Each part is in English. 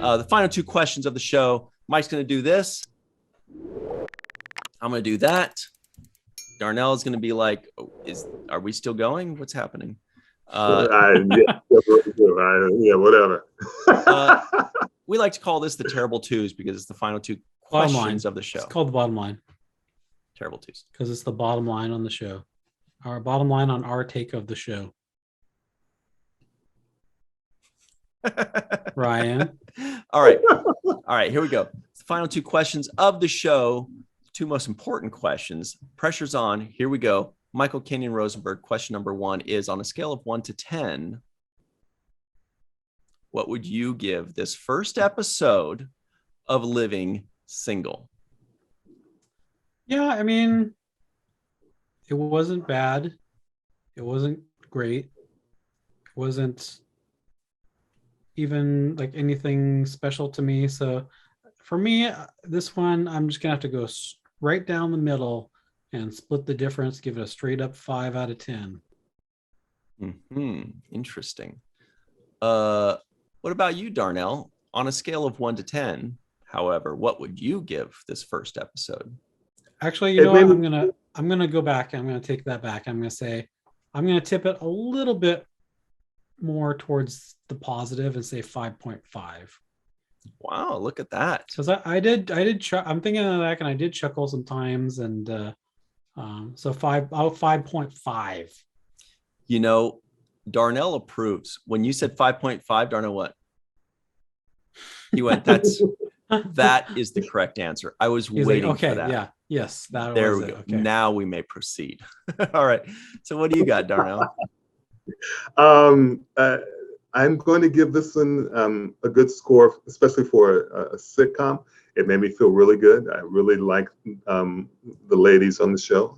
The final two questions of the show. Mike's going to do this. I'm going to do that. Darnell is going to be like, are we still going? What's happening? Yeah, whatever. We like to call this the terrible twos because it's the final two questions of the show. It's called the bottom line. Terrible twos. Because it's the bottom line on the show. Our bottom line on our take of the show. Ryan. All right, here we go. The final two questions of the show. Two most important questions. Pressure's on. Here we go. Michael Kenyon Rosenberg. Question number one is, on a scale of 1 to 10, what would you give this first episode of Living Single? Yeah, I mean, it wasn't bad. It wasn't great. It wasn't even like anything special to me. So for me, this one, I'm just gonna have to go right down the middle and split the difference, give it a straight up 5 out of 10. Interesting. What about you, Darnell? On a scale of 1 to 10, however, what would you give this first episode? Actually, you know what? I'm gonna go back. I'm gonna take that back. I'm gonna say I'm gonna tip it a little bit more towards the positive and say 5.5. Wow, look at that. Because I did I'm thinking of that, and I did chuckle sometimes, and so 5.5. You know, Darnell approves. When you said 5.5, Darnell, what? He went, that is the correct answer. I was waiting for that. Yeah, yes, there we go. Okay. Now we may proceed. All right. So what do you got, Darnell? I'm going to give this one a good score, especially for a sitcom. It made me feel really good. I really liked the ladies on the show.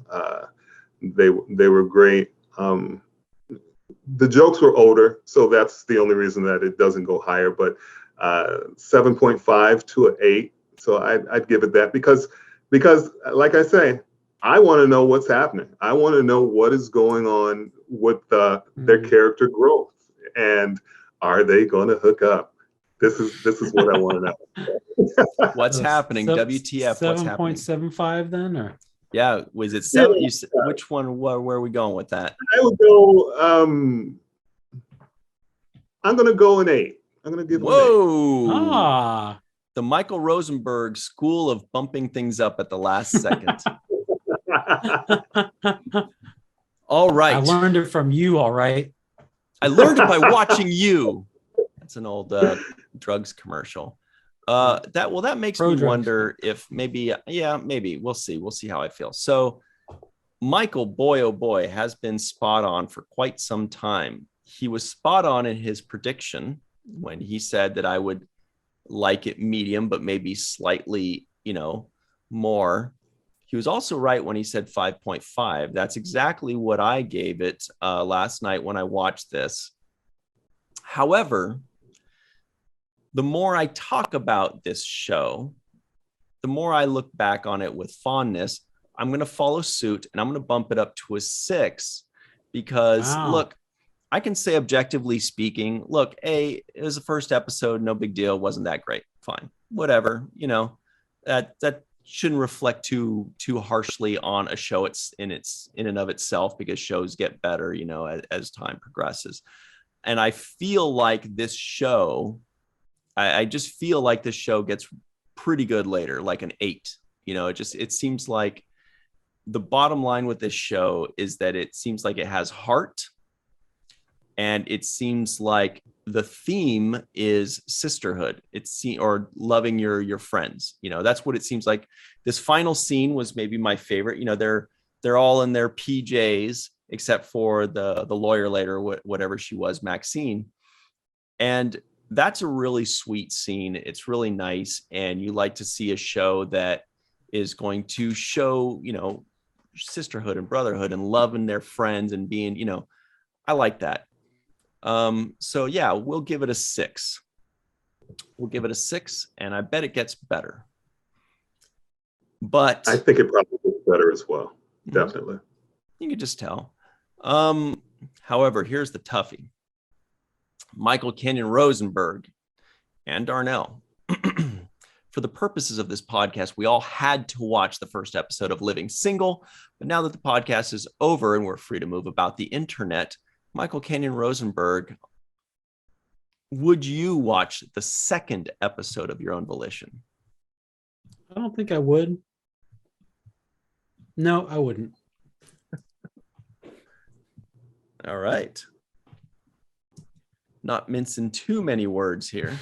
They were great. The jokes were older, so that's the only reason that it doesn't go higher. But 7.5 to an 8, so I'd give it that because, like I say, I want to know what's happening. I want to know what is going on with their character growth, and are they going to hook up? This is what I want to know. What's happening? WTF? 7.75 then, or yeah, was it 7? You said, which one? Where are we going with that? I would go. I'm going to go an 8. I'm going to give. Whoa! The Michael Rosenberg school of bumping things up at the last second. All right. I learned it from you. All right. I learned it by watching you. That's an old drugs commercial. That makes me wonder if maybe we'll see how I feel. So Michael, boy oh boy, has been spot on for quite some time. He was spot on in his prediction when he said that I would like it medium, but maybe slightly, more. He was also right when he said 5.5. That's exactly what I gave it last night when I watched this. However, the more I talk about this show, the more I look back on it with fondness. I'm going to follow suit and I'm going to bump it up to a 6 because look, I can say objectively speaking, look, it was the first episode, no big deal, wasn't that great. Fine, whatever, that shouldn't reflect too harshly on a show. It's in and of itself, because shows get better, as time progresses. And I feel like this show, I just feel like this show gets pretty good later, like an 8. It seems like the bottom line with this show is that it seems like it has heart. And it seems like the theme is sisterhood. Or loving your friends. That's what it seems like. This final scene was maybe my favorite. They're all in their PJs except for the lawyer later, whatever she was, Maxine. And that's a really sweet scene. It's really nice. And you like to see a show that is going to show, sisterhood and brotherhood and loving their friends and being, I like that. So yeah, we'll give it a 6. And I bet it gets better. But I think it probably gets better as well. Definitely. You can just tell. However, here's the toughie. Michael Kenyon Rosenberg and Darnell. For the purposes of this podcast, we all had to watch the first episode of Living Single. But now that the podcast is over and we're free to move about the internet, Michael Kenyon Rosenberg, would you watch the second episode of your own volition? I don't think I would. No, I wouldn't. All right. Not mincing too many words here.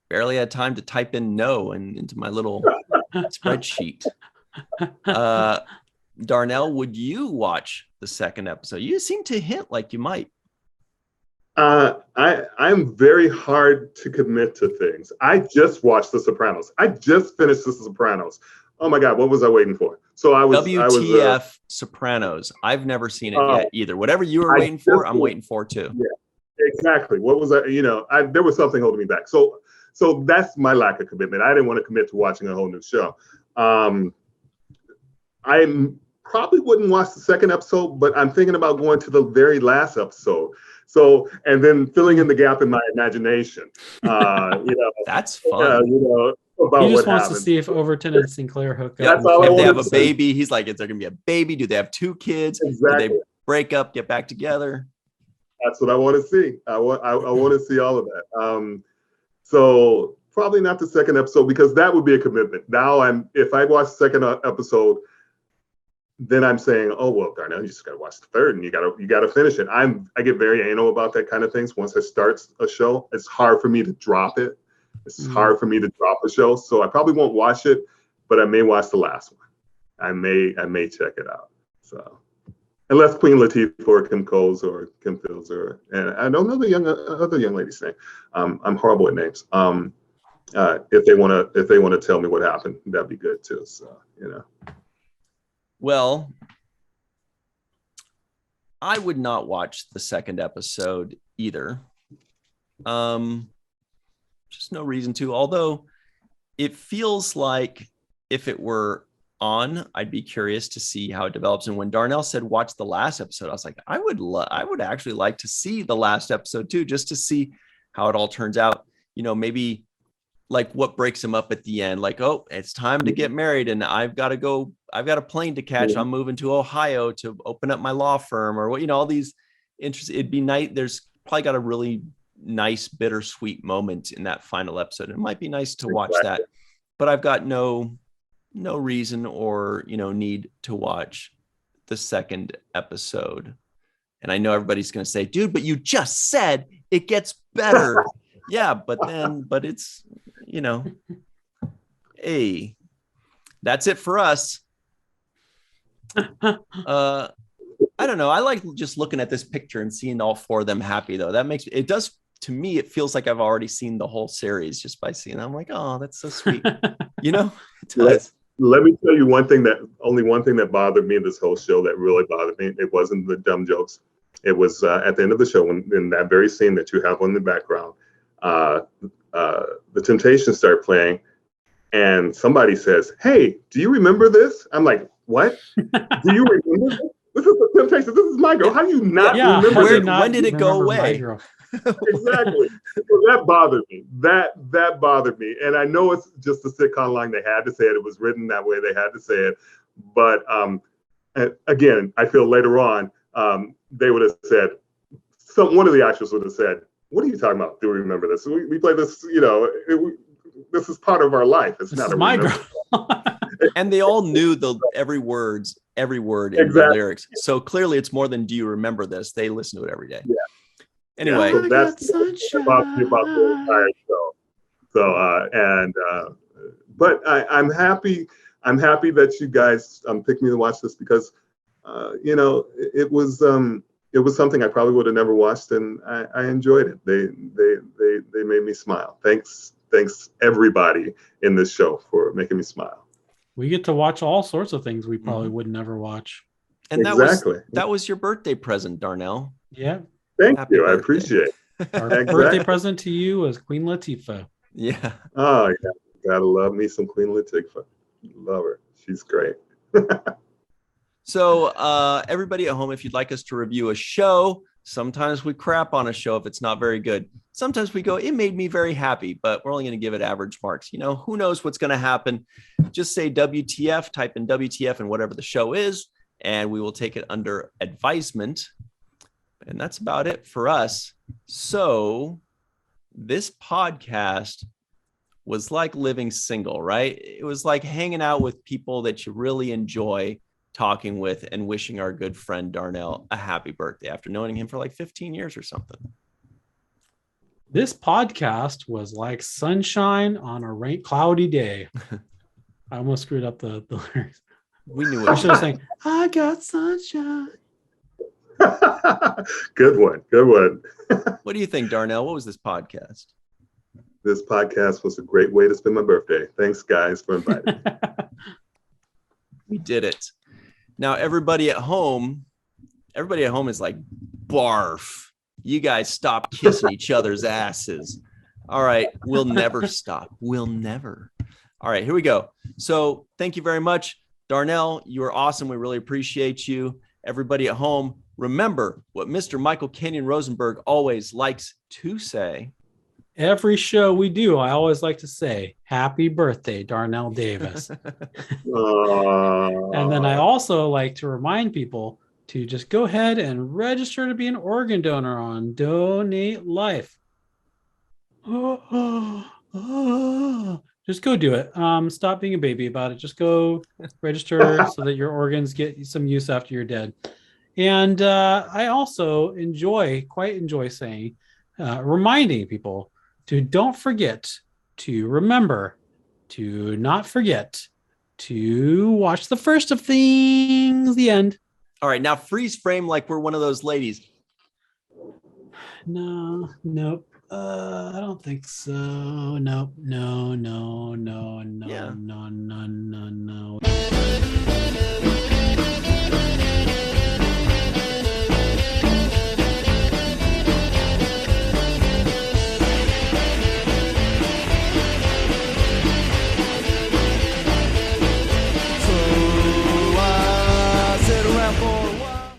Barely had time to type in no into my little spreadsheet. Darnell, would you watch the second episode? You seem to hint like you might. I'm very hard to commit to things. I just watched The Sopranos. I just finished The Sopranos. Oh my God, what was I waiting for? So WTF Sopranos. I've never seen it yet either. Whatever you were waiting for, I'm waiting for too. Yeah, exactly. What was I? There was something holding me back. So that's my lack of commitment. I didn't want to commit to watching a whole new show. I probably wouldn't watch the second episode, but I'm thinking about going to the very last episode. So, and then filling in the gap in my imagination. That's fun. He just wants to see if Overton and Sinclair hook up. That's all if they have a baby, he's like, is there going to be a baby? Do they have 2 kids? Exactly. Do they break up, get back together? That's what I want to see. I want to see all of that. So probably not the second episode, because that would be a commitment. Now if I watch the second episode, then I'm saying, oh well, Darnell, you just got to watch the third, and you got to finish it. I get very anal about that kind of things. Once I start a show, it's hard for me to drop it. It's hard for me to drop a show, so I probably won't watch it, but I may watch the last one. I may check it out. So unless Queen Latifah or Kim Coles or Kim Fields and I don't know the other young lady's name. I'm horrible at names. If they want to tell me what happened, that'd be good too. So Well, I would not watch the second episode either. Just no reason to, although it feels like if it were on, I'd be curious to see how it develops. And when Darnell said watch the last episode, I was like, I would actually like to see the last episode too, just to see how it all turns out. Maybe like what breaks him up at the end, like, oh, it's time to get married and I've got a plane to catch. I'm moving to Ohio to open up my law firm, or what, all these interests. It'd be nice. There's probably got a really nice bittersweet moment in that final episode. It might be nice to watch that, but I've got no reason or need to watch the second episode. And I know everybody's going to say, dude, but you just said it gets better. Yeah, but it's hey, that's it for us. I don't know. I like just looking at this picture and seeing all 4 of them happy, though. To me, it feels like I've already seen the whole series just by seeing it. I'm like, oh, that's so sweet. It does. Let me tell you one thing that bothered me in this whole show, that really bothered me. It wasn't the dumb jokes. It was at the end of the show, in that very scene that you have on the background, the Temptations start playing, and somebody says, "Hey, do you remember this?" I'm like, "What? Do you remember this? This is the Temptations. This is my girl. How do you not remember this? When did it go away?" Exactly. So that bothered me. That bothered me. And I know it's just a sitcom line. They had to say it. It was written that way. They had to say it. But again, I feel later on, they would have said, one of the actors would have said, "What are you talking about? Do we remember this? We play this, this is part of our life. It's not my girl." And they all knew every word in the lyrics. So clearly it's more than, do you remember this? They listen to it every day. Yeah. Anyway, so that's about the entire show. So but I'm happy that you guys picked me to watch this, because it was something I probably would have never watched, and I enjoyed it. They made me smile. Thanks everybody in this show for making me smile. We get to watch all sorts of things we probably would never watch. And that was your birthday present, Darnell. Yeah. Thank Happy you. birthday. I appreciate it. Our birthday present to you was Queen Latifah. Yeah. Oh, yeah. Gotta love me some Queen Latifah. Love her. She's great. So everybody at home, if you'd like us to review a show, Sometimes we crap on a show if it's not very good. Sometimes we go, it made me very happy, but we're only going to give it average marks. You know, who knows what's going to happen? Just say WTF, type in WTF and whatever the show is, and we will take it under advisement. And that's about it for us. So this podcast was like living single, right? It was like hanging out with people that you really enjoy talking with and wishing our good friend Darnell a happy birthday after knowing him for like 15 years or something. This podcast was like sunshine on a cloudy day. I almost screwed up the lyrics. We knew I it. should have sang, I got sunshine. Good one. Good one. What do you think, Darnell? What was this podcast? This podcast was a great way to spend my birthday. Thanks, guys, for inviting me. We did it. Now, everybody at home is like, barf. You guys stop kissing each other's asses. All right. We'll never stop. We'll never. All right. Here we go. So thank you very much. Darnell, you are awesome. We really appreciate you. Everybody at home, remember what Mr. Michael Kenyon Rosenberg always likes to say. Every show we do, I always like to say, happy birthday, Darnell Davis. And then I also like to remind people to just go ahead and register to be an organ donor on Donate Life. Just go do it. Stop being a baby about it. Just go register so that your organs get some use after you're dead. And I also quite enjoy saying, reminding people to don't forget to remember to not forget to watch the first of things, the end. All right, now freeze frame like we're one of those ladies. Nope. I don't think so. Nope. No. Yeah. No.